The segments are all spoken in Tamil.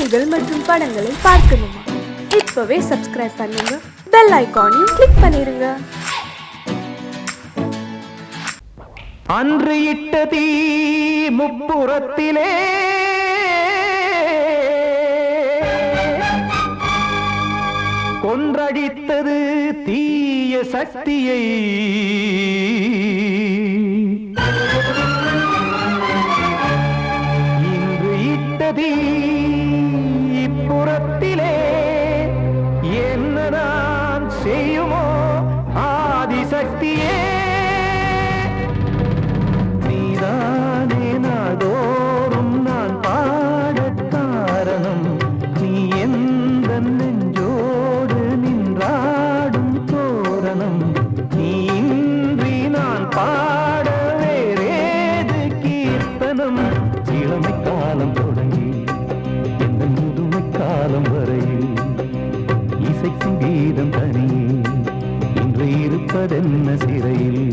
செய்திகள் மற்றும் படங்களை பார்க்கணுமா? இப்பவே சப்ஸ்கிரைப் பண்ணுங்க, பெல் ஐகானையும் கிளிக் பண்ணிருங்க. அன்று இட்ட தீ முப்புறத்திலே கொன்றடித்தது தீய சக்தியை. இன்று இட்ட தீ இப்புறத்திலே என்னதான் செய்யுமோ ஆதிசக்தியே. நீதானே நாள்தோறும் நான் பாட காரணம், நீ எந்த நெஞ்சோடு நின்றாடும் தோரணம். நீ இன்றி நான் பாட வேறேது கீர்த்தனம். இளமை காலம் தொடங்கி எந்த முதுமை காலம் வரையில் இசைக்கும் கீதம் தனியே இன்று இருப்பதென்ன சிறையில்.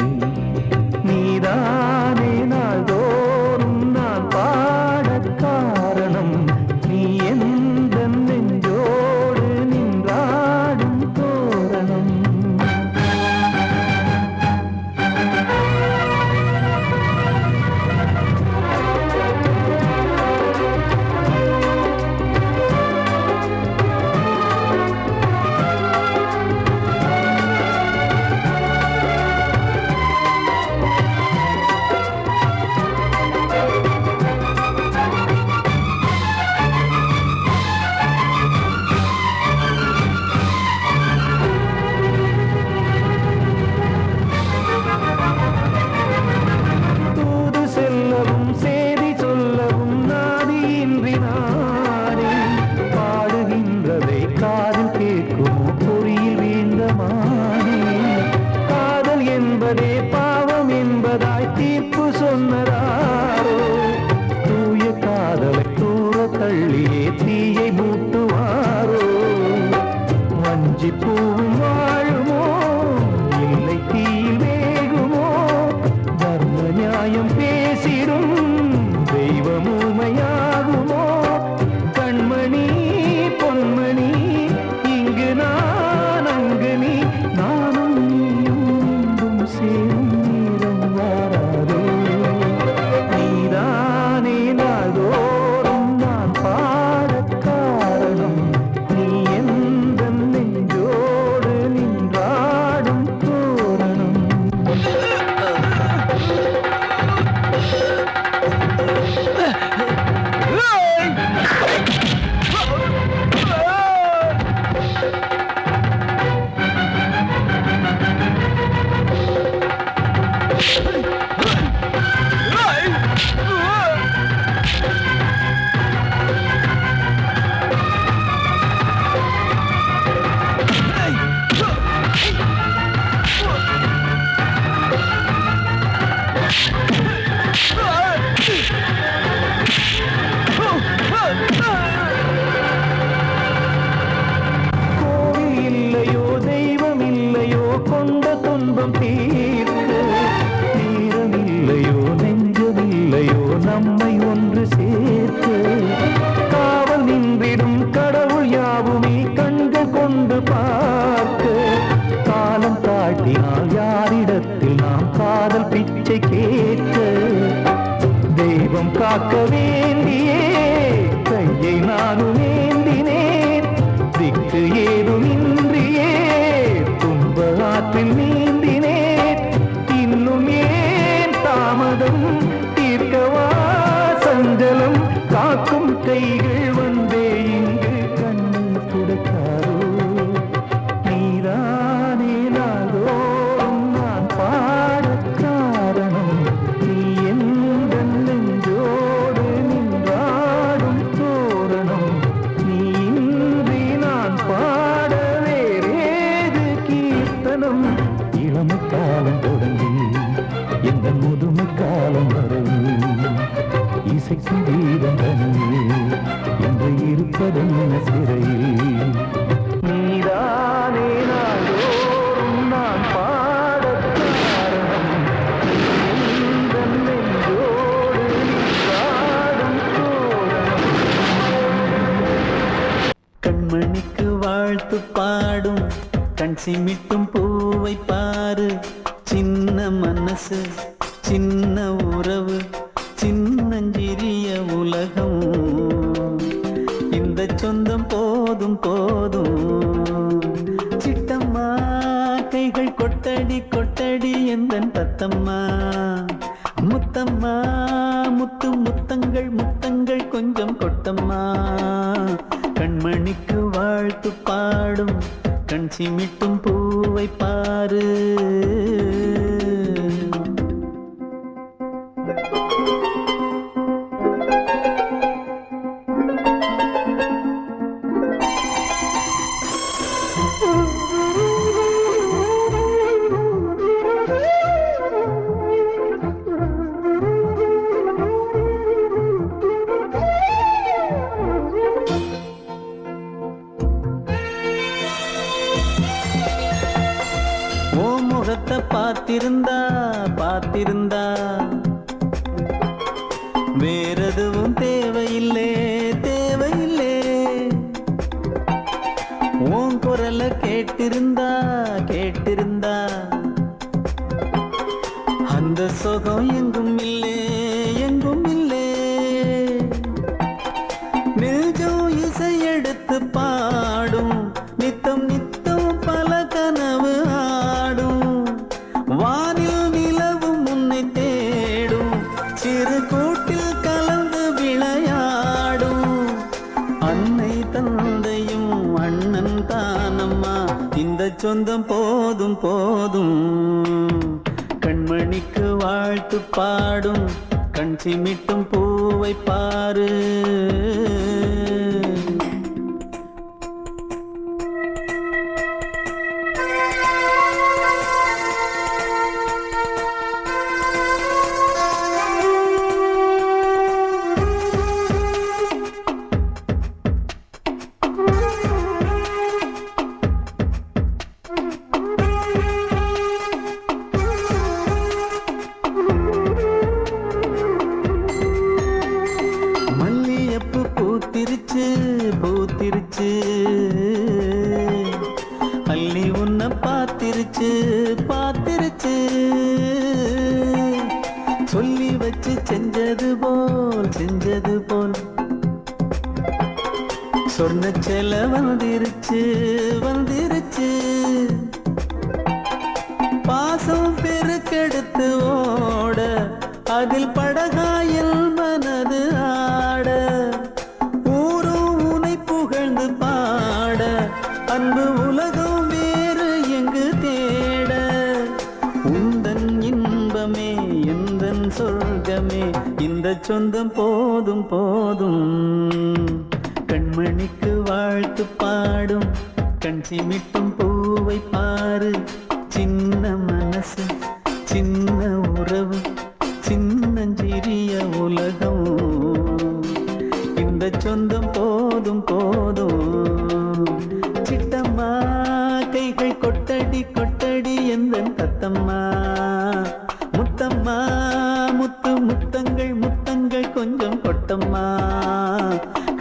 நீதானே நாள்தோறும் நான் பாட காரணம், நீ எந்த நெஞ்சோடு நின்றாடும் தோரணம். பாவம் என்பதாய் தீர்ப்பு சொன்னதாரோ, தூய காதலை தூர தள்ளியே தீயை மூட்டுவாரோ. வஞ்சி பூவும் வாழுமோ இல்லை தீயில் வேகுமோ, தர்ம நியாயம் பேசிடும் தெய்வம் ஊமையாகுமோ. கண்மணி பொன்மணி இங்கு நான் அங்கு நீ, நானும் நீயும் சேரும் நேரம் வாராதோ. நீதானே நாள்தோறும் நான் பாட காரணம், நீ எந்த நெஞ்சோடு நின்றாடும் தோரணம். கோவில் இல்லையோ தெய்வம் இல்லையோ கொண்ட துன்பம் தீர்க்க, நேரம் இல்லையோ நெஞ்சமில்லையோ நம்மை ஒன்று சேர்க்க. காவல் நின்றிடும் கடவுள் யாவுமே கண்கள் கொண்டு பார்க்க. காலம் தாட்டினால் யாரிடத்தில் நாம் காதல் பிச்சை கேட்க. தெய்வம் காக்க வேண்டியே கையை நானும் ஏந்தினேன், திக்கு ஏதுமின்றியே துன்ப ஆற்றில் நீந்தினேன். இன்னும் ஏன் தாமதம் தீர்க்கவா சஞ்சலம், காக்கும் கைகள் வந்தே இங்கு கண்ணீர் துடைக்காரோ. நீதானே நாள்தோறும் நான் பாட காரணம், நீ எந்த நெஞ்சோடு நின்றாடும் தோரணம். நீ இன்றி நான் பாட வேறேது கீர்த்தனம். இளமை காலம் தொடங்கி எந்த முதுமை காலம் வரையில் இசைக்கும் கீதம் தனியே என்று இருப்பதென்ன சிறையில். நீதானே நாள்தோறும் நான் பாட காரணம், நீ எந்த நெஞ்சோடு நின்றாடும் தோரணம். கண்மணிக்கு வாழ்த்து பாடும் கண் சிமிட்டும் பூவை பாரு. சின்ன மனசு சின்ன உறவு சின்னஞ்சிறிய உலகம். இந்த சொந்தம் போதும் போதும். சிட்டம்மா கைகள் கொட்டடி கொட்டடி எந்தன் தத்தம்மா. முத்தம்மா முத்து முத்தங்கள் முத்தங்கள் கொஞ்சம் கொட்டம்மா. கண்மணிக்கு வாழ்த்து பாடும் கண் சிமிட்டும் பூவை பாரு. முகத்தை பார்த்திருந்தா பார்த்திருந்தா வேறெதுவும் தேவையில்லை தேவையில்லை. உன் குரலை கேட்டிருந்தா கேட்டிருந்தா அந்த சுகம் எங்கும் இல்லை எங்கும் இல்லை. நெஞ்சம் இசை எடுத்து பாடும் நித்தம் நித்தம் பல கனவு ஆடும். வானில் நிலவும் உன்னை தேடும் சிறு கூட்டில் கலந்து விளையாடும். அன்னை தந்தையும் அண்ணன் தானம்மா. இந்த சொந்தம் போதும் போதும். கண்மணிக்கு வாழ்த்து பாடும் கண் சிமிட்டும் பூவை பாரு. பூத்திருச்சு பூத்திருச்சு அள்ளி உன்னை பார்த்திருச்சு பார்த்திருச்சு. சொல்லி வச்சு செஞ்சது போல் சொன்ன செல வந்துருச்சு வந்துருச்சு. பாசம் பெருக்கெடுத்து ஓட அதில் படகாயில் மனது ஆட. பாட அன்பு உலகம் வேறு எங்கு தேட. உந்தன் இன்பமே எந்தன் சொர்க்கமே இந்த சொந்தம் போதும் போதும். கண்மணிக்கு வாழ்த்து பாடும் கண் சிமிட்டும் பூவை பாரு. சின்ன மனசு சின்ன உறவு சின்னஞ்சிறிய உலகம். இந்த சொந்தம் போதும் போதும். சிட்டம்மா கைகள் கொட்டடி கொட்டடி எந்தன் தத்தம்மா. முத்தம்மா முத்து முத்தங்கள் முத்தங்கள் கொஞ்சம் கொட்டம்மா.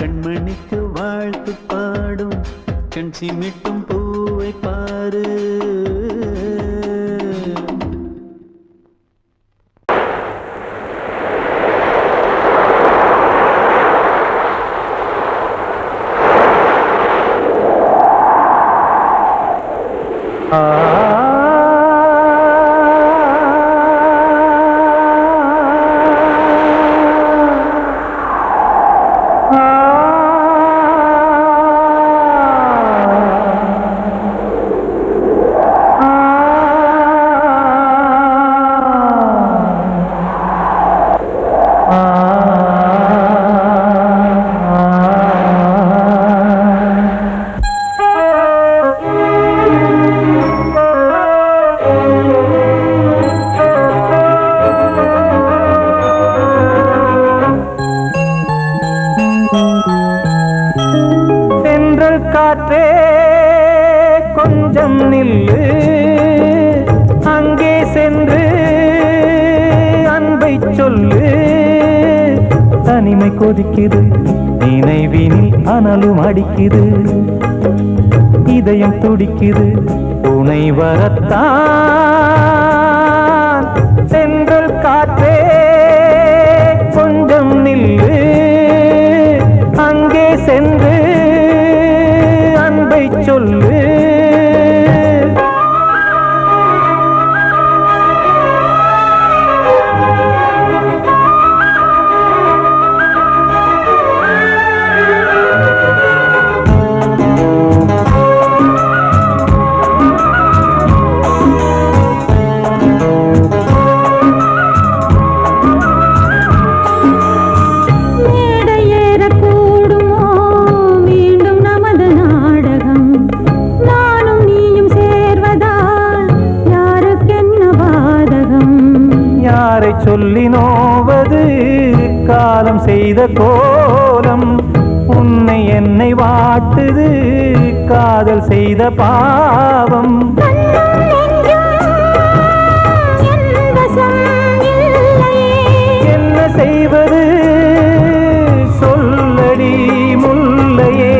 கண்மணிக்கு வாழ்த்து பாடும் கண் சிமிட்டும் பூவை பாரு. காற்றே கொஞ்சம் நில்லு, அங்கே சென்று அன்பை சொல்லு. தனிமை கொதிக்குது நினைவினில் அனலும் அடிக்குது, இதயம் துடிக்குது, துணை வரத்தான். சென்றல் காற்றே கொஞ்சம் நில்லு, அங்கே சென்று அன்பை சொல்லு. சொல்லி நோவது காலம் செய்த கோலம், உன்னை என்னை வாட்டுது காதல் செய்த பாவம். என்ன செய்வது சொல்லடி முல்லையே,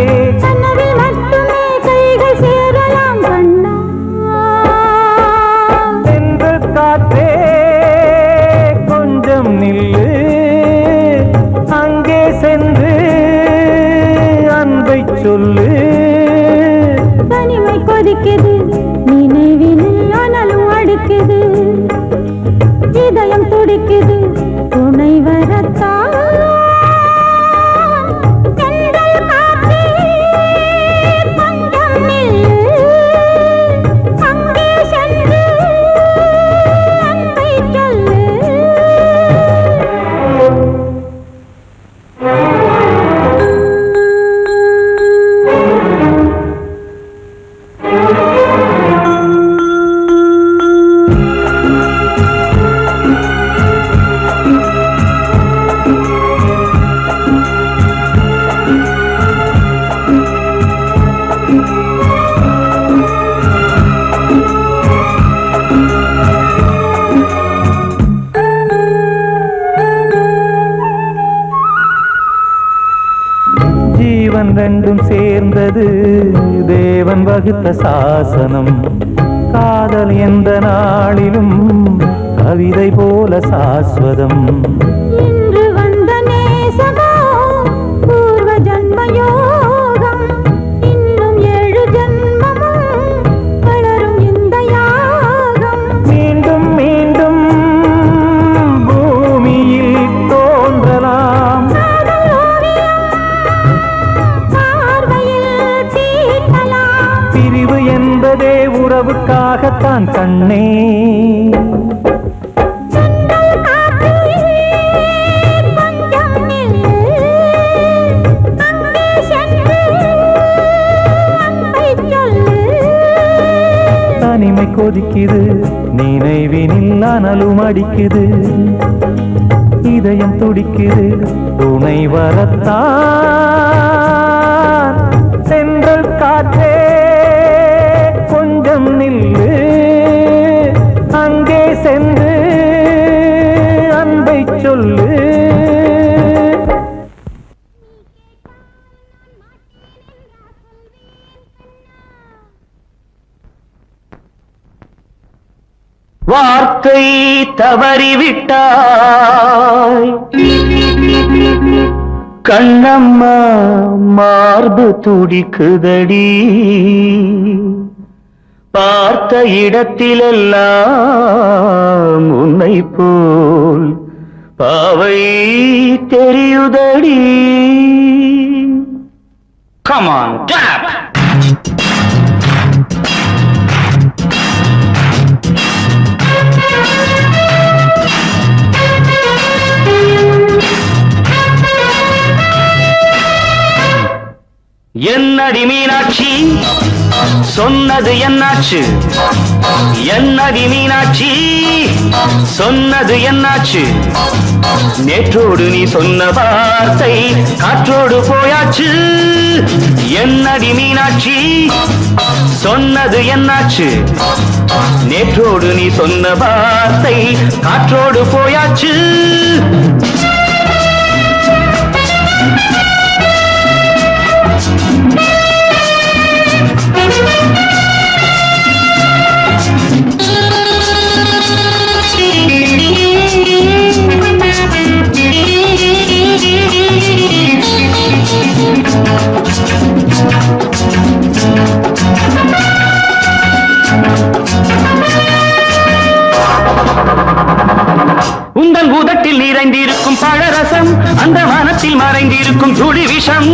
சென்று காற்றே நில்லு, அங்கே சென்று அன்பை சொல்லு. தனிமை கொதிக்குது, நினைவினில் அனலும் அடிக்குது, இதயம் துடிக்குது, துணை வரத்தான். ரெண்டும் சேர்ந்தது தேவன் வகுத்த சாசனம், காதல் எந்த நாளிலும் கவிதை போல சாஸ்வதம். இன்று வந்த நேசமோ பூர்வ ஜன்ம யோகம், இன்னும் 7 ஜன்மமும் வளரும் இந்த யாகம். மீண்டும் மீண்டும் பூமியில் தோன்றலாம், பிரிவு என்பதே உறவுக்காகத்தான் கண்ணே. தனிமை கொதிக்குது, நினைவினில் அனலும் அடிக்குது, இதயம் துடிக்குது, துணை வரத்தான். சென்றல் காற்றே கொஞ்சம் நில்லு, அங்கே சென்று அன்பை சொல்லு. வார்த்தை தவறிவிட்டாய் கண்ணம்மா, மார்பு துடிக்குதடி, பார்த்த இடத்திலெல்லாம் உன்னை போல் பாவை தெரியுதடி. Come on, clap! என்னடி மீனாட்சி சொன்னது என்னாச்சு, என்னடி மீனாட்சி சொன்னது என்னாச்சு, நேற்றோடு நீ சொன்ன வார்த்தை காற்றோடு போயாச்சு. என்னடி மீனாட்சி சொன்னது என்னாச்சு, நேற்றோடு நீ சொன்ன வார்த்தை காற்றோடு போயாச்சு. மறைந்திருக்கும் துளி விஷம்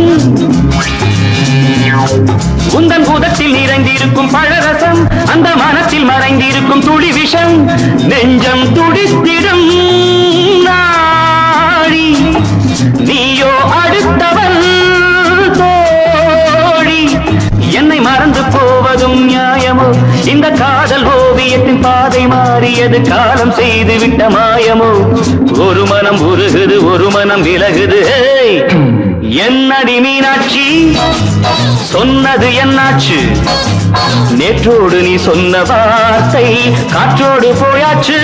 உந்தன் பூதத்தில் நிறைந்திருக்கும் பழரசம் அந்த மனத்தில் மறைந்திருக்கும் துளி விஷம் நெஞ்சம் துடித்திடும் நாடி நீயோ அடுத்தவன் தோழி என்னை மறந்து போவதும் நியாயமோ இந்த காதல் ஓவியத்தின் பாதை மாறியது காலம் செய்து விட்ட மாயமோ ஒரு மனம் உருகுது ஒரு மனம் விலகுது என்னடி மீனாட்சி சொன்னது என்னாச்சு நேற்றோடு நீ சொன்ன வார்த்தை காற்றோடு போயாச்சு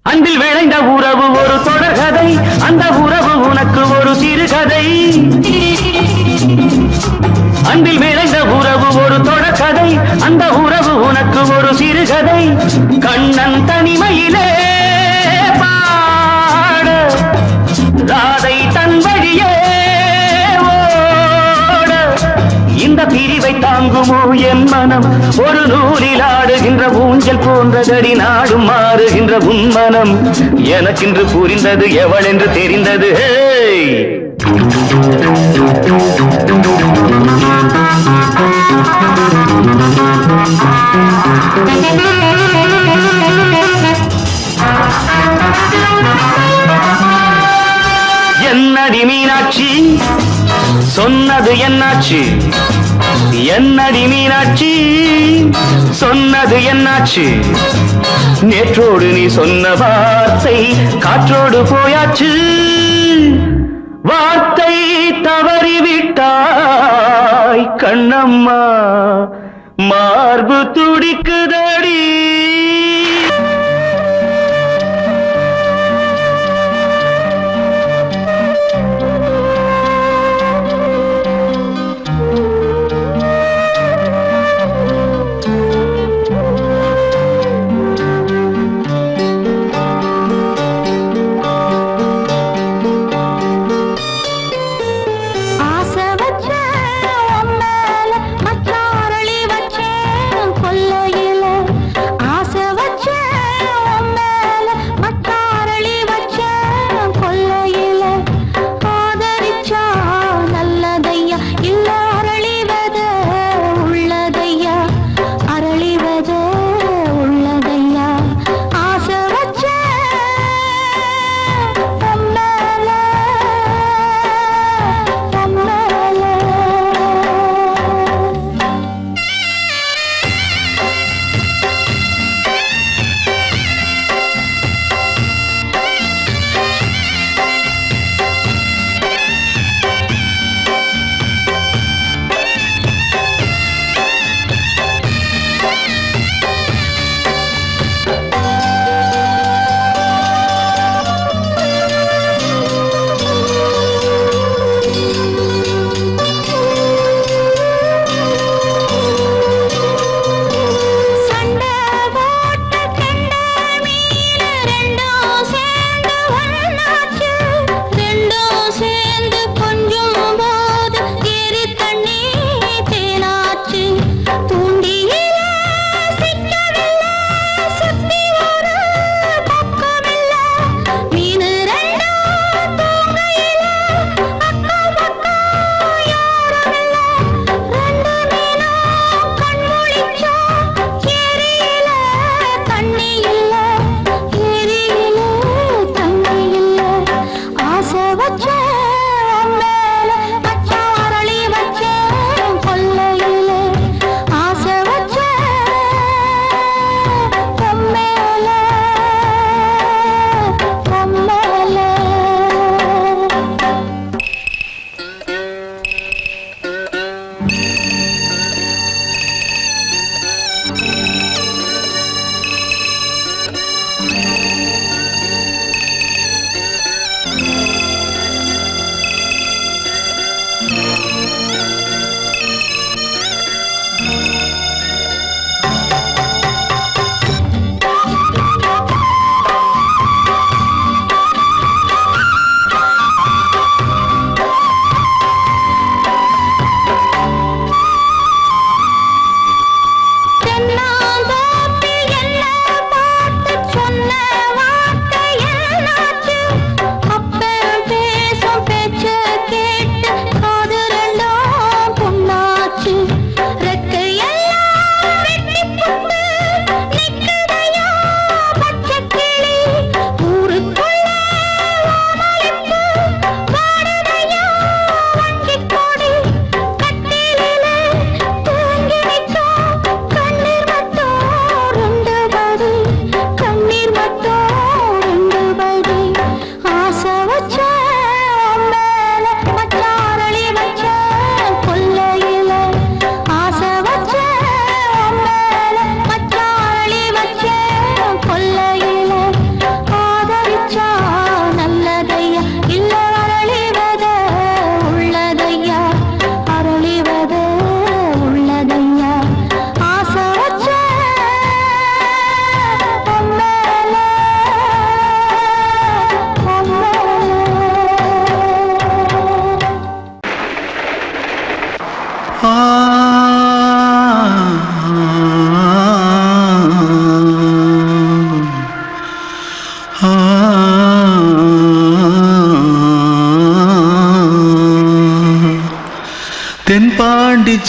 அன்பில் விளைந்த உறவு ஒரு தொடர்கதை அந்த உறவு உனக்கு ஒரு சிறுகதை அன்பில் விளைந்த உறவு ஒரு தொடர்கதை அந்த உறவு உனக்கு ஒரு சிறுகதை கண்ணன் தனிமையிலே பாட ராதை தன் வழியே ஓட இந்த பிரிவை தாங்குமோ என் மனம் ஒரு நூலில் ஆடுகின்ற ஊஞ்சல் போன்றதடி நாடும் மாறுகின்ற உன்மனம் எனக்கென்று புரிந்தது எவள் என்று தெரிந்தது என்னடி மீனாட்சி சொன்னது என்னாச்சு என்னடி மீனாட்சி சொன்னது என்னாச்சு நேற்றோடு நீ சொன்ன வார்த்தை காற்றோடு போயாச்சு வார்த்தை தவறிவிட்டாய் கண்ணம்மா மார்பு துடிக்குதடி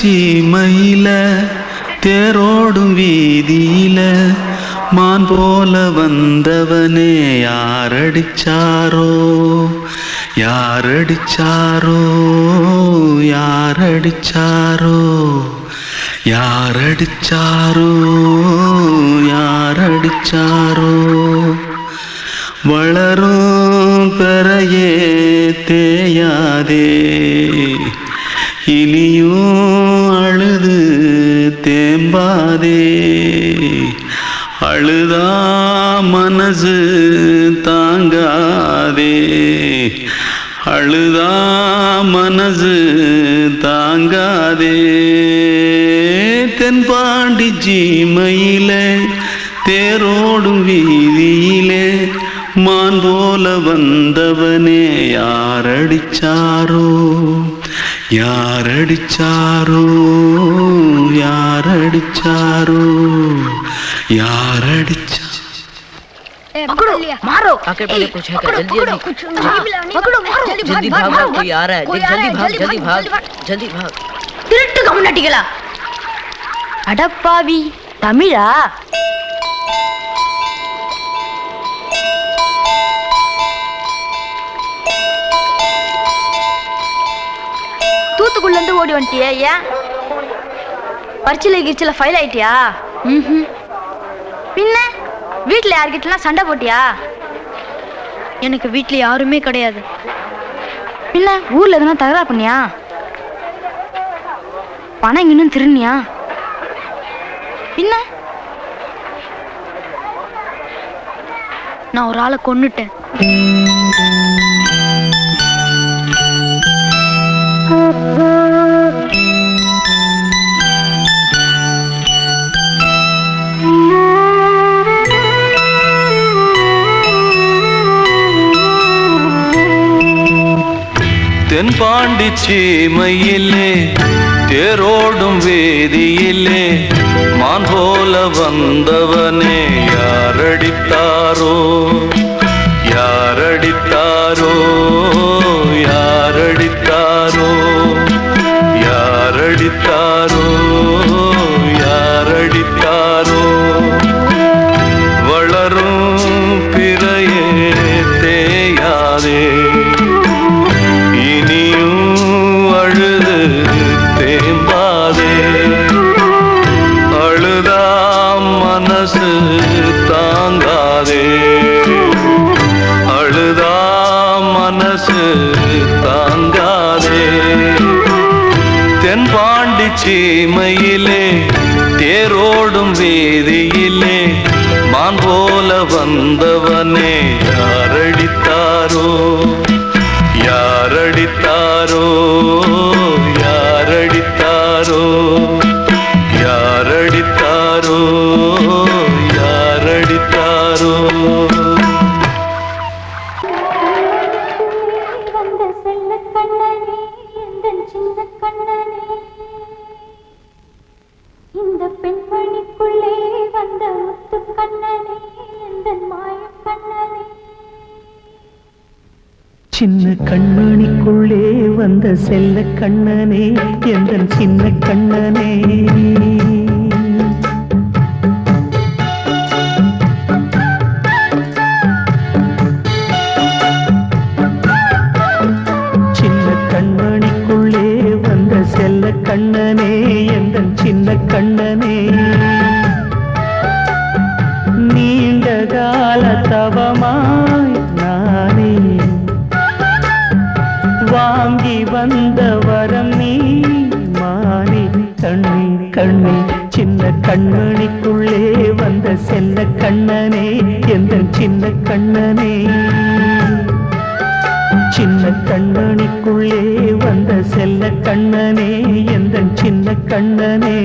சீமையில தேரோடும் வீதியில மான் போல வந்தவனே யாரடிச்சாரோ யாரடிச்சாரோ யாரடிச்சாரோ யாரடிச்சாரோ யாரடிச்சாரோ வளரும் பெறையே தேயாதே இனியும் அழுது தேம்பாதே அழுதா மனசு தாங்காதே அழுதா மனசு தாங்காதே தென்பாண்டி சீமையிலே தேரோடும் வீதியிலே மான் போல வந்தவனே யாரடிச்சாரோ யாரடிச்சாரோ யாரடிச்சாரோ யாரடிச்சா पकड़ो मारो आके पहले कुछ है क्या जल्दी जल्दी पकड़ो मारो जल्दी भाग भाग कोई आ रहा है जल्दी भाग जल्दी भाग திருட்டு கம்முனட்டிகளா அடப்பாவி தமிழா தூத்துக்குள்ள இருந்து ஓடி வந்துட்டியா ஏன் பரிச்சையில கிரிச்சில ஃபைல் ஆயிட்டியா பின்ன வீட்டுல யார்கிட்டலாம் சண்டை போட்டியா எனக்கு வீட்டுல யாருமே கிடையாது பின்ன ஊர்ல எதுனா தகராறு பண்ணியா பணம் இன்னும் திருநியா பின்ன நான் ஒரு ஆளை கொன்னுட்டேன் தென்பாண்டி சீமையிலே தேரோடும் வேதியிலே மான் போல வந்தவனே யாரடித்தாரோ யாரடித்தாரோ யாரடித்தாரோ யாரடித்தாரோ யாரடித்தாரோ வளரும் பிறையே தேயாதே அழுது தேம்பாதே அழுதா மனசு தாங்காதே அழுதா மனசு தாங்காதே தென்பாண்டி சீமையிலே தேரோடும் வீதியிலே மான் போல வந்தவனே யாரடித்தாரோ யாரடித்தாரோ யாரடித்தாரோ யாரடித்தாரோ யாரடித்தாரோ வந்த செல்ல கண்ணனே எந்தன் சின்ன கண்ணனே இந்த பெண்மணிக்குள்ளே வந்த முத்து கண்ணனே எந்தன் மாய கண்ணனே சின்ன கண்மணிக்குள்ளே வந்த செல்ல கண்ணனே எந்தன் சின்ன கண்ணனே சின்ன கண்மணிக்குள்ளே வந்த செல்ல கண்ணனே எந்தன் சின்ன கண்ணனே நீண்ட கால தவமாய் நானே வாங்கி வந்த வரம் நீ மானே கண்ணே கண்ணே சின்ன கண்மணிக்குள்ளே வந்த செல்ல கண்ணனே எந்தன் சின்ன கண்ணனே சின்ன கண்மணிக்குள்ளே வந்த செல்ல கண்ணனே எந்தன் சின்ன கண்ணனே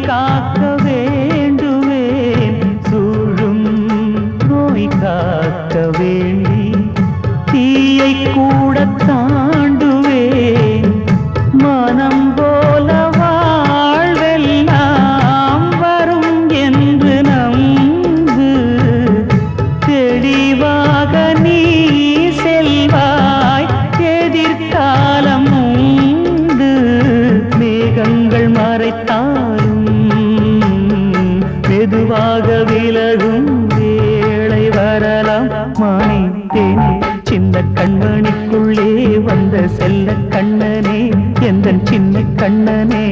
காக்க வேண்டுவேன் சூழும் நோய் காக்க வேண்டி தீயை கூட தாண்டுவேன் மனம் போல வாழ்வெல்லாம் வரும் என்று நம்பு தெளிவாக நீ செல்வாய் எதிர்காலம் உண்டு மேகங்கள் மறைத்தாலும் மெதுவாக விலகும் வேளை வரலாம் மானே தேனே சின்ன கண்மணிக்குள்ளே வந்த செல்ல கண்ணனே எந்தன் சின்ன கண்ணனே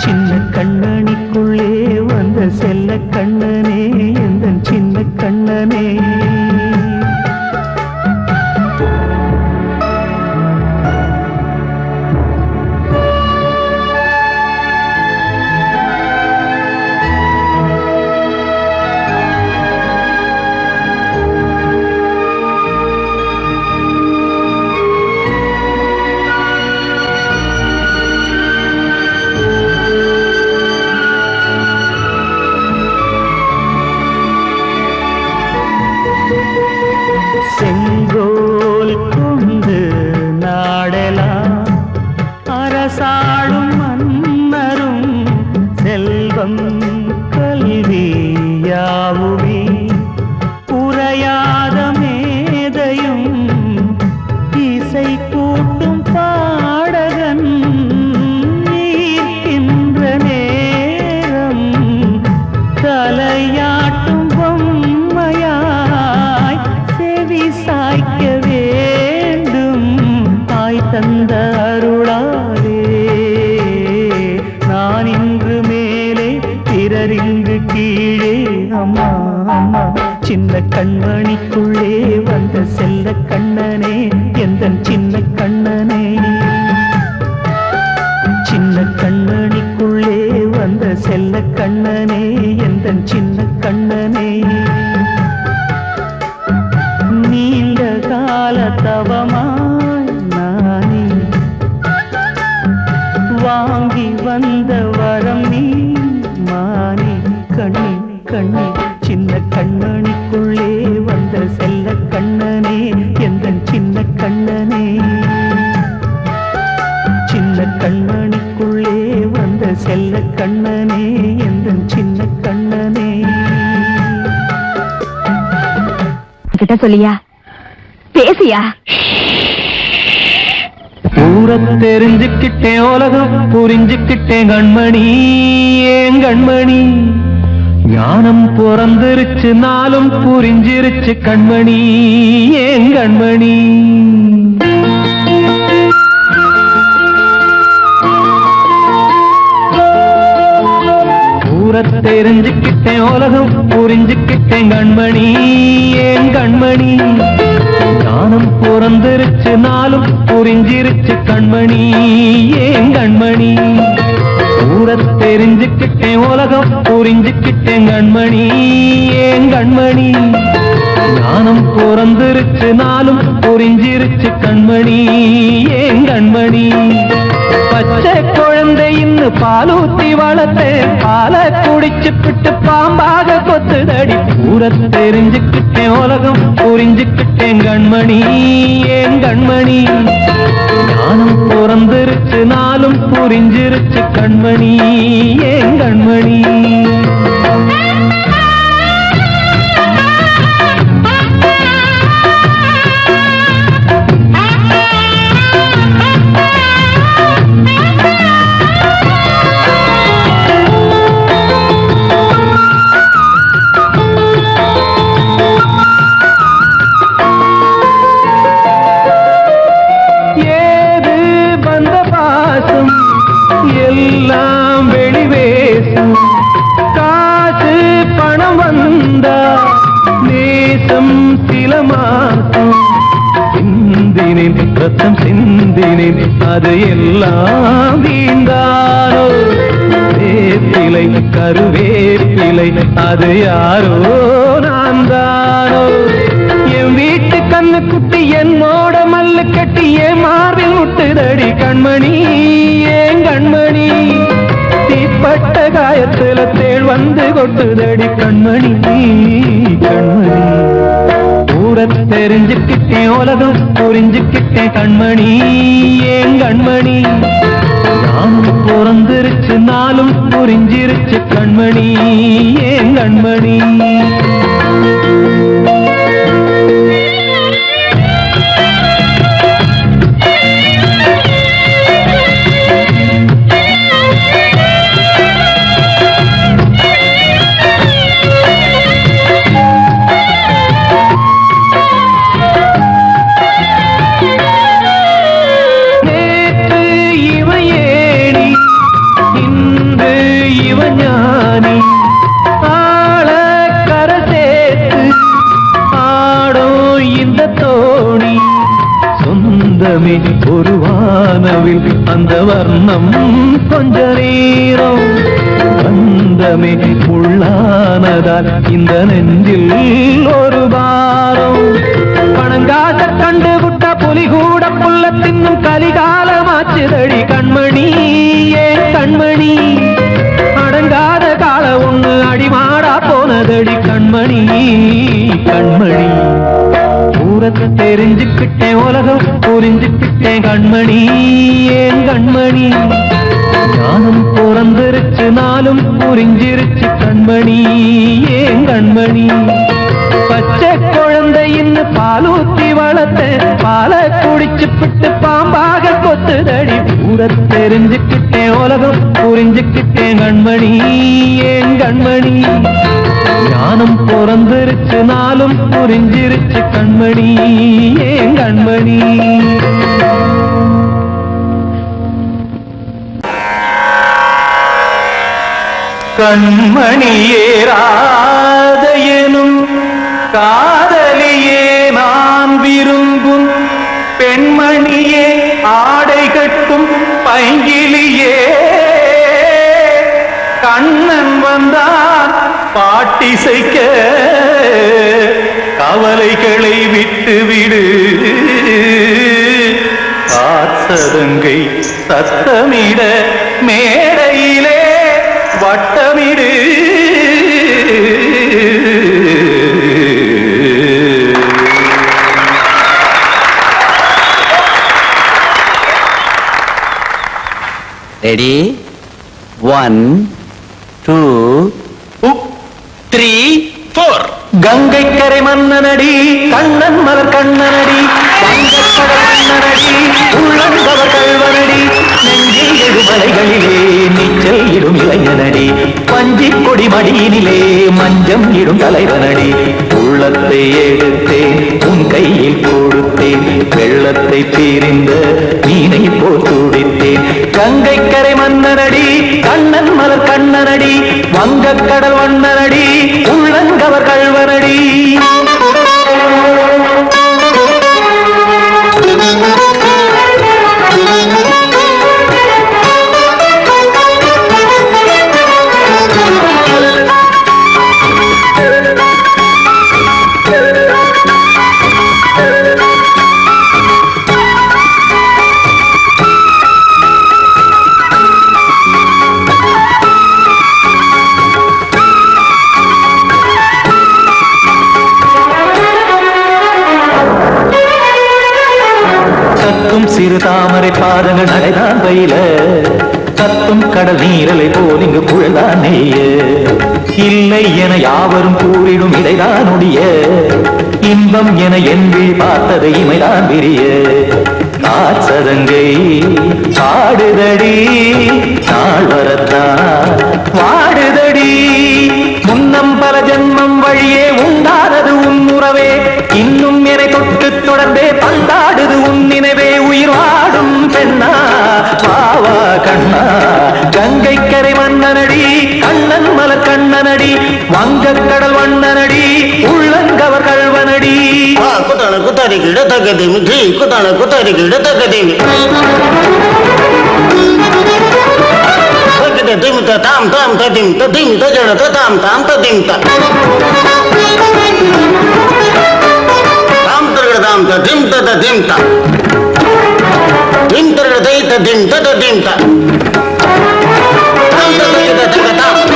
சின்ன கண்ணனிக்குள்ளே வந்த செல்ல கண்ணனே எந்தன் சின்ன கண்ணனே செங்கோல் கொண்டு நாடலாம் அரசாளும் மன்னரும் செல்வம் கல்வியாவுமே உரையாத மேதையும் இசை கூட்டும் பாடகன் ஈர்க்கின்ற நேரம் தலையாட்டும் பொம்மையாய் செவி சாய்க்க வேண்டும் தாய் தந்த அருளாலே நான் இன்று மேலே பிறரிங்கு கீழே அம்மா அம்மா சின்ன கண்மணிக்குள்ளே வந்த செல்ல கண்ணனே எந்தன் சின்ன கண்ணனே சின்ன கண்ணனிக்குள்ளே வந்த செல்ல கண்ணனே எந்தன் சின்ன கண்ணனே நீண்ட கால தவமாய் நானே வாங்கி வந்த வரம் நீ மானே கண்ணே கண்ணே சின்ன கண்ணனிக்குள்ளே வந்த செல்ல கண்ணனே எந்தன் சின்ன கண்ணனே சின்ன கண்ணனிக்குள்ளே வந்த செல்ல கண்ணனே எந்தன் சின்ன கண்ணனே கிட்ட சொல்லியா பேசியா ஊர தெரிஞ்சுக்கிட்டேன் உலகம் புரிஞ்சுக்கிட்டேன் கண்மணி ஏன் கண்மணி ஞானம் பிறந்திருச்சு நாளும் புரிஞ்சிருச்சு கண்மணி ஏன் கண்மணி ஊர தெரிஞ்சுக்கிட்டேன் உலகம் புரிஞ்சுக்கிட்டேன் கண்மணி ஏன் கண்மணி ஞானம் பிறந்திருச்சு நாளும் புரிஞ்சிருச்சு கண்மணி ஏன் கண்மணி ஊர தெரிஞ்சுக்கிட்டேன் உலகம் புரிஞ்சுக்கிட்டேன் கண்மணி ஏன் கண்மணி ஞானம் பிறந்திருச்சு நாளும் புரிஞ்சிருச்சு கண்மணி ஏன் கண்மணி பச்சை குழந்தை இன்னும் பாலூத்தி வளர்த்தேன் பாலை குடிச்சு பிட்டு பாம்பாக கொத்துதடி ஊர தெரிஞ்சுக்கிட்டேன் உலகம் புரிஞ்சுக்கிட்டேன் கண்மணி ஏன் கண்மணி ஞானம் பிறந்திருச்சு நாளும் புரிஞ்சிருச்சு கண்மணி ஏன் கண்மணி எல்லாம் வெளிவேசம் காசு பணம் வந்தா நேசம் சில மாசம் சிந்தினேன் ரத்தம் சிந்தினேன் அது எல்லாம் வீண்டாரோ வேப்பிலை கருவேப்பிலை அது யாரோ நான் தானோ என் வீட்டு கண்ணு குட்டி என்னோட மல்லு கட்டி என் மார்பில் முட்டுதடி கண்மணி ஏன் கண்மணி ஆகாயத்துல தேள் வந்து கொட்டுதடி கண்மணி கண்மணி. ஊரை தெரிஞ்சுக்கிட்டேன் உலகம் புரிஞ்சுக்கிட்டேன் கண்மணி ஏன் கண்மணி. நானும் பிறந்திருச்சு நாளும் புரிஞ்சிருச்சு கண்மணி ஏன் கண்மணி. ஒரு வானவில் அந்த வர்ணம் கொஞ்ச நேரம் பந்தமே உள்ளானதால் இந்த நெஞ்சில் ஒரு பாரம். பணங்காட்ட கண்டு விட்ட புலி கூட புல்ல தின்னும் கலிகாலமாச்சுதடி கண்மணி ஏன் கண்மணி. அடங்காத கால ஒண்ணு அடிமாடா போனதடி கண்மணி கண்மணி. ஊரத்தை தெரிஞ்சுக்கிட்டேன் உலகம் புரிஞ்சுக்கிட்டேன் கண்மணி ஏன் கண்மணி. ஞானம் பிறந்திருச்சு நாளும் புரிஞ்சிருச்சு கண்மணி ஏன் கண்மணி. பச்சை குழந்தையின்னு பாலூத்தி வளர்த்த பாலை குடிச்சு பிட்டு பாம்பாக கொத்துதடி. ஊரத்தை தெரிஞ்சுக்கிட்டேன் உலகம் புரிஞ்சுக்கிட்டேன் கண்மணி ஏன் கண்மணி. ஞானம் பிறந்திருச்சு நாளும் புரிஞ்சிருச்சு கண்மணி ஏன் கண்மணி. கண்மணியே ராதையனும் காதலியே நான் விரும்பும் பெண்மணியே ஆடை கட்டும் பைங்கிலியே. கண்ணன் வந்தான் பாட்டிசைக்க கவலைகளை விட்டுவிடு. காத்ததங்கை சத்தமிட மேடையிலே வட்டமிடு. ரெடி 1 2 3 4. கங்கை கரை மன்னனடி கண்ணன் மலர் கண்ணனடி கண்ணனடி உள்ளங்கவர் கல்வனடி. நெஞ்சில் எழுமலைகளிலே நீச்சல் இடும் இளைஞனடி பஞ்சி கொடி மடியினிலே மஞ்சம் இடும் தலைவனடி. உள்ளத்தை எடுத்தேன் உன் கையில் கொடுத்தேன் வெள்ளத்தை பிரிந்த மீனை போல் துடித்தேன். கங்கை கரை மன்னனடி கண்ணன் மலர் கண்ணனடி வங்கக் கடல் வண்ணனடி உள்ளங்கவர் கல்வனடி. சிறு தாமரை பாதங்கள் நடைதான் பயில கத்தும் கடல் நீரலை போல் இங்கு குழல்தான் நெய்ய. இல்லை என யாவரும் கூறிடும் இடைதான் உடைய இன்பம் என என்பி பார்த்ததை இமைதான் விரிய. காச்சதங்கை பாடுதடி நாள் வரத்தான் வாடுதடி. முன்னம் பல ஜென்மம் வழியே உண்டானது உன் உறவே இன்னும் என்னை தொட்டு தொடர்ந்தே பந்தாடுது உன் நினைவே. உயிர் வாடும் பெண்ணா பாவா கண்ணா கங்கை கரை மன்னனடி கண்ணன் மலர் கண்ணனடி வங்கக் கடல் வண்ணனடி உள்ளங்கவர் கல்வனடி. குத்தான குத்தாரி கிட தகதிமி ஜி குத்தான குத்தாரி கிட தகதிமி திம் தாம் தாம் ததிம் ததிம் தஜன தாம் தாம் ததிம் தாம் தரகட தாம் ததிம் ததிம் தாம் திம் தரகட தை ததிம் ததிம் தாம் தாம் தரகட தகதாம்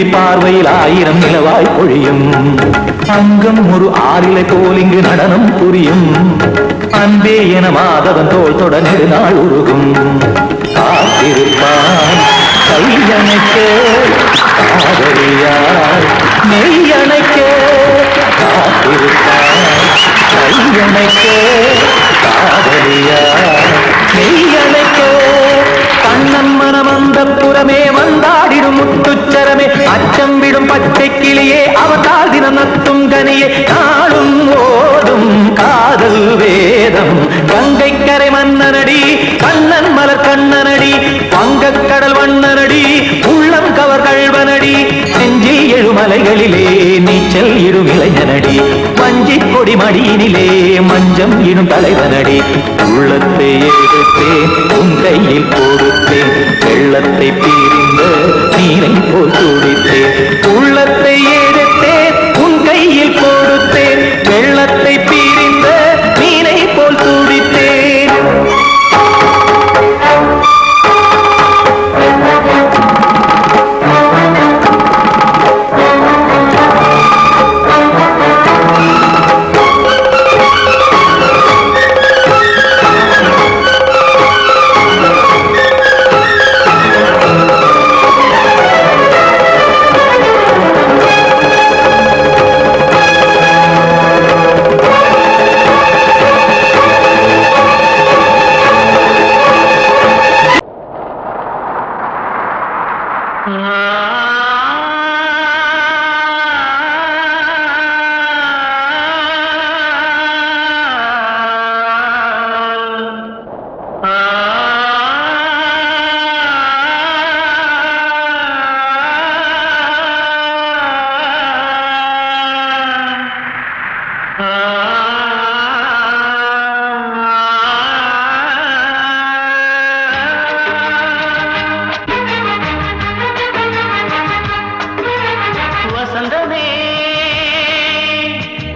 விழி பார்வையில் 1000 நிலவாய் பொழியும் அங்கம் ஒரு ஆறிலை போல் இங்கு நடனம் புரியும் அன்பே என மாதவன் தோள் தொட நெடுநாள் உருகும் காத்திருப்பான் கையணைக்க காதலியார் மெய்யணைக்க காத்திருப்பான் கையணைக்க காதலியார் மெய்யணைக்க கண்ணன் மனம் அந்த புறமே வந்தாடிடும் முத்துச்சரமே அச்சம் விடும் பச்சை கிளியே அவதால் தினம் நத்தும் கனியே நாளும் ஓடும் காதல் வேதம் கங்கை கரை மன்னனடி கண்ணன் மலர் கண்ணனடி வங்கக் கடல் வண்ணனடி உள்ளம் கவர் கழ்வனடி நெஞ்சில் எழுமலைகளிலே நீச்சல் இடும் இளைஞனடி வஞ்சி கொடி மடியினிலே மஞ்சம் இடும் தலைவனடி உள்ளத்தை எடுத்தேன் உன் கையில் கொடுத்தேன் வெள்ளத்தை பீரிந்த நீரை போல் துடித்தேன் உள்ளத்தை எடுத்தேன் உன் கையில் கொடுத்தேன் வெள்ளத்தை பீரிந்த நீரை போல் துடித்தேன்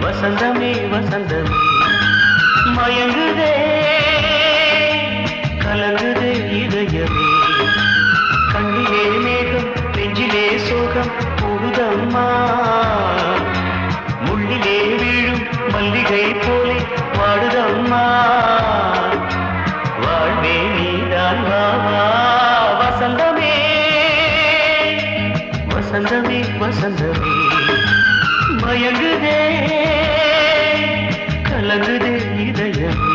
வசந்தமே வசந்தமே மயங்குதே கலங்குதே இதயமே கண்ணிலே மேகம் நெஞ்சிலே சோகம் புகுதம்மா முள்ளிலே வீழும் மல்லிகை போலே வாடுதம்மா வாழ்வே நீதான் வாவா வசந்தமே வசந்தமே வசந்தமே மயங்குதே கலங்குதே இதயமே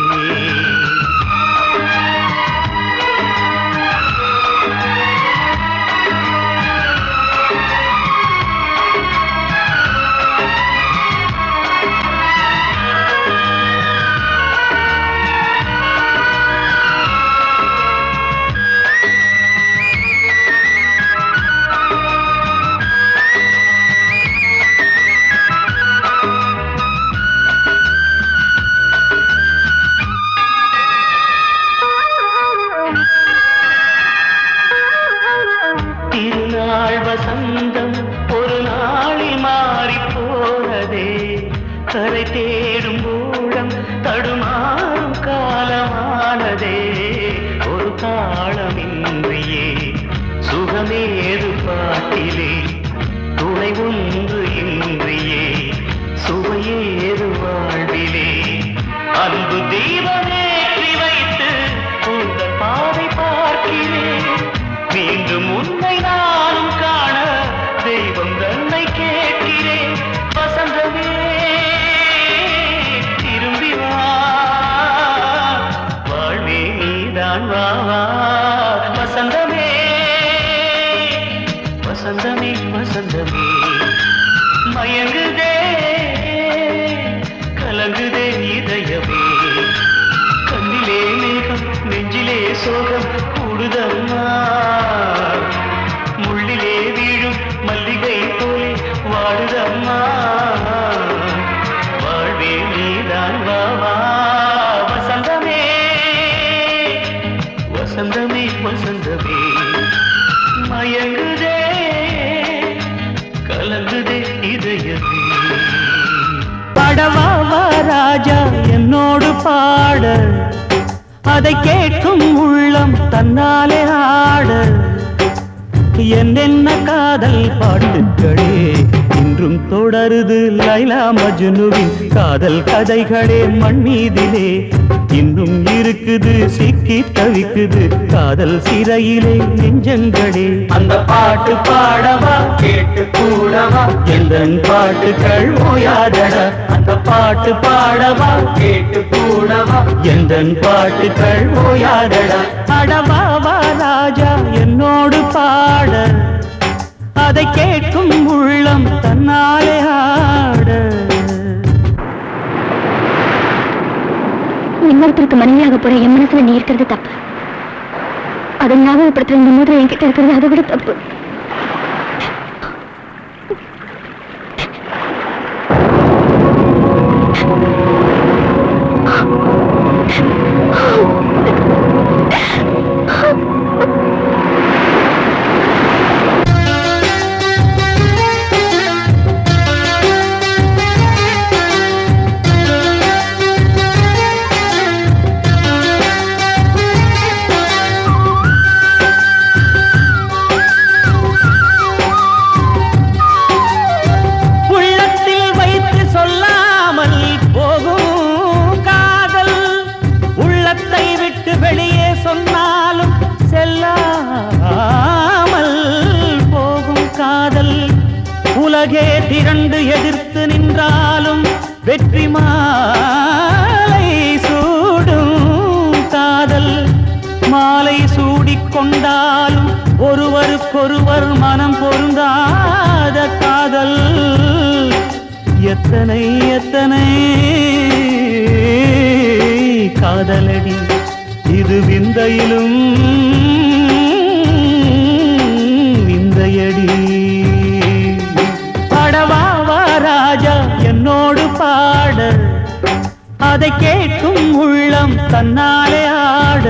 வசந்தம் ஒரு நாளில் மாறி போனதே கரை தேடும் ஊழம் தடுமாறும் காலமானதே ஒரு தாளமின்றியே சுகமேது பாட்டிலே துணை ஒன்று இன்றியே சுவையேது வாழ்விலே அன்பு தீபமேற்றி வைத்து உங்கள் பாதை பார்க்கிறேன் மீண்டும் உன்னை நானும் காண தெய்வம் தன்னை கேட்கிறேன் வசந்தமே திரும்பி வா வாழ்வே நீதான் வா வசந்தமே வசந்தமே வசந்தமே மயங்குதே கலங்குதே இதயமே கண்ணிலே மேகம் நெஞ்சிலே சோகம் கூடுதம்மா முள்ளிலே வீழும் மல்லிகை போலே வாடுதம்மா வாழ்வே நீதான் வா வசந்தமே வசந்தமே வசந்தமே மயங்குதே கலங்குதே இதயமே பாடவா ராஜா என்னோடு பாட அதை கேட்கும் உள்ளம் தன்னாலே ஆட என்னென்ன காதல் பாட்டுக்களே இன்றும் தொடருது லைலா மஜ்னுவின் காதல் கதைகளே மண் மீதிலே இன்னும் இருக்குது சிக்கி தவிக்குது காதல் சிறையிலே நெஞ்சங்களே அந்த பாட்டு பாடவா கேட்டு கூடவா எந்தன் பாட்டுக்கள் ஓயாதடா அந்த பாட்டு பாடவா கேட்டு கூடவா எந்தன் பாட்டுக்கள் ஓயாதடா அடவாவா ராஜா என்னோடு பாட அதை கேட்கும் உள்ளம் தன்னாலே ஆட இன்னொருத்தருக்கு மனைவியாக போற என் மனசுல நீ இருக்கிறது தப்பு அதை ஞாபகப்படுத்துற இந்த முதல் என்கிட்ட இருக்கிறது அதை விட தப்பு உலகே திரண்டு எதிர்த்து நின்றாலும் வெற்றி மாலை சூடும் காதல் மாலை சூடிக்கொண்டாலும் ஒருவருக்கொருவர் மனம் பொருந்தாத காதல் எத்தனை எத்தனை காதலடி இது விந்தையிலும் விந்தையடி ராஜா என்னோடு பாட அதை கேட்கும் உள்ளம் தன்னாலே ஆட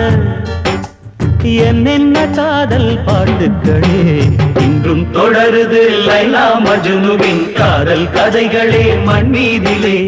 என்னென்ன காதல் பாட்டுக்களே இன்றும் தொடருது லைலா மஜ்னுவின் காதல் கதைகளே மண் மீதிலே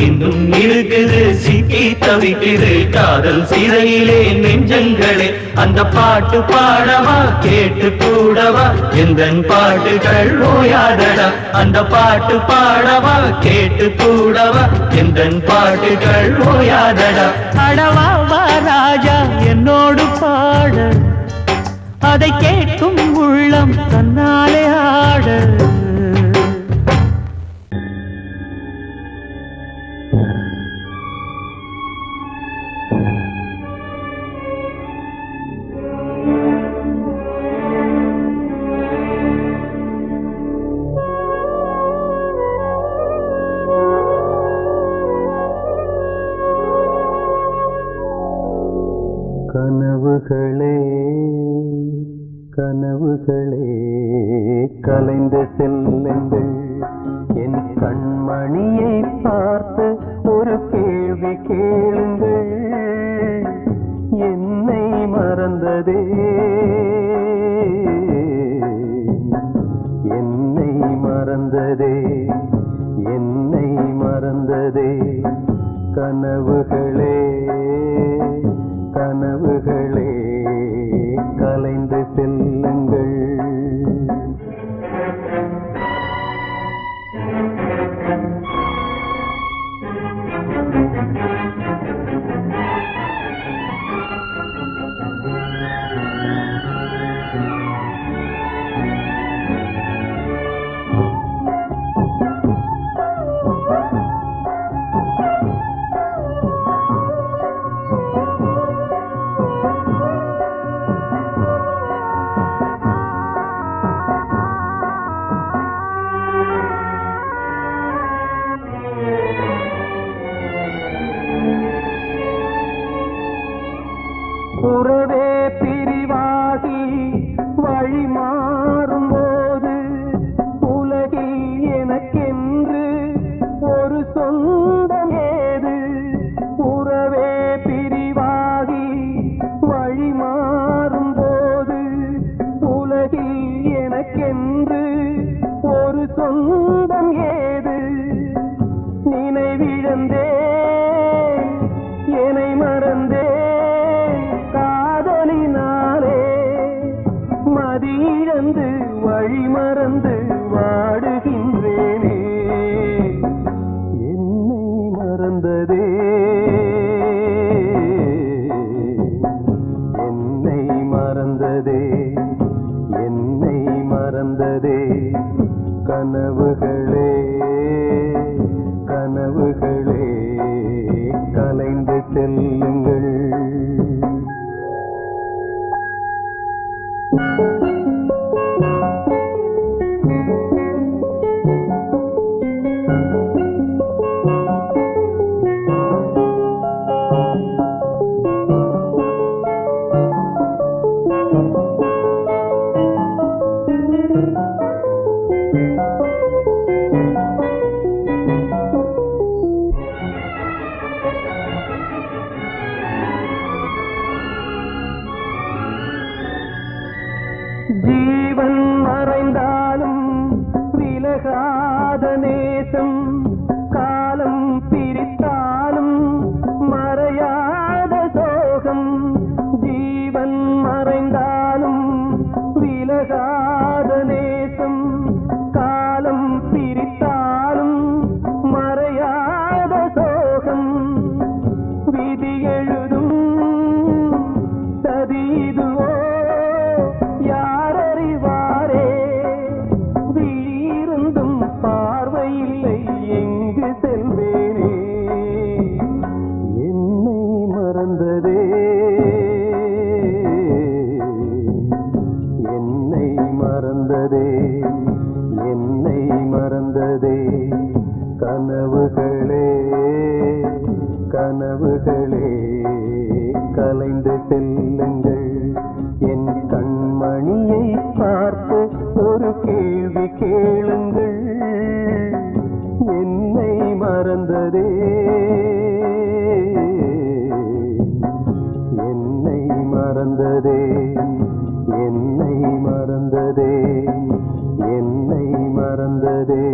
இன்னும் இருக்குது சிக்கி தவிக்குது காதல் சிறையிலே நெஞ்சங்களே அந்த பாட்டு பாடவா கேட்டு கூடவா எந்தன் பாட்டுகள் ஓயாதடா அந்த பாட்டு பாடவா கேட்டு கூடவா எந்தன் பாட்டுகள் ஓயாதடா அடவாவா ராஜா என்னோடு பாட அதை கேட்கும் உள்ளம் தன்னாலே ஆட கனவுகளே கனவுகளே கலைந்து செல்லுங்கள் என் கண்மணியை பார்த்து ஒரு கேள்வி கேளுங்கள் என்னை மறந்ததே என்னை மறந்ததே என்னை மறந்ததே கனவுகளே கனவுகளே கலைந்து செல்லுங்கள் உறவே பிரிவாகி வழி மாறும்போது உலகில் எனக்கென்று ஒரு சொந்தம் ஏது உறவே பிரிவாகி வழி மாறும்போது உலகில் எனக்கென்று ஒரு சொந்தம் ஏது நினைவிழந்தே என்னை மறந்தே காதலினாலே மதியிழந்து கனவுகளே கனவுகளே கலைந்து செல்லுங்கள். ஜீவன் மறைந்தாலும் விலகாத நேசம், காலம் பிரித்தாலும் மறையாத சோகம். ஜீவன் மறைந்தாலும் விலகாத நேசம், காலம் பிரித்தாலும் மறையாத சோகம். விதி எழுதும் சதீதுவோ பார்வையில்லை எங்கு செல்வேனே. என்னை மறந்ததே என்னை மறந்ததே என்னை மறந்ததே. கனவுகளே கனவுகளே கலைந்து செல்லுங்கள். என் கண்மணியை பார்த்து ஒரு கேள்வி கேளுங்கள். என்னை மறந்ததே என்னை மறந்ததே என்னை மறந்ததே என்னை மறந்ததே.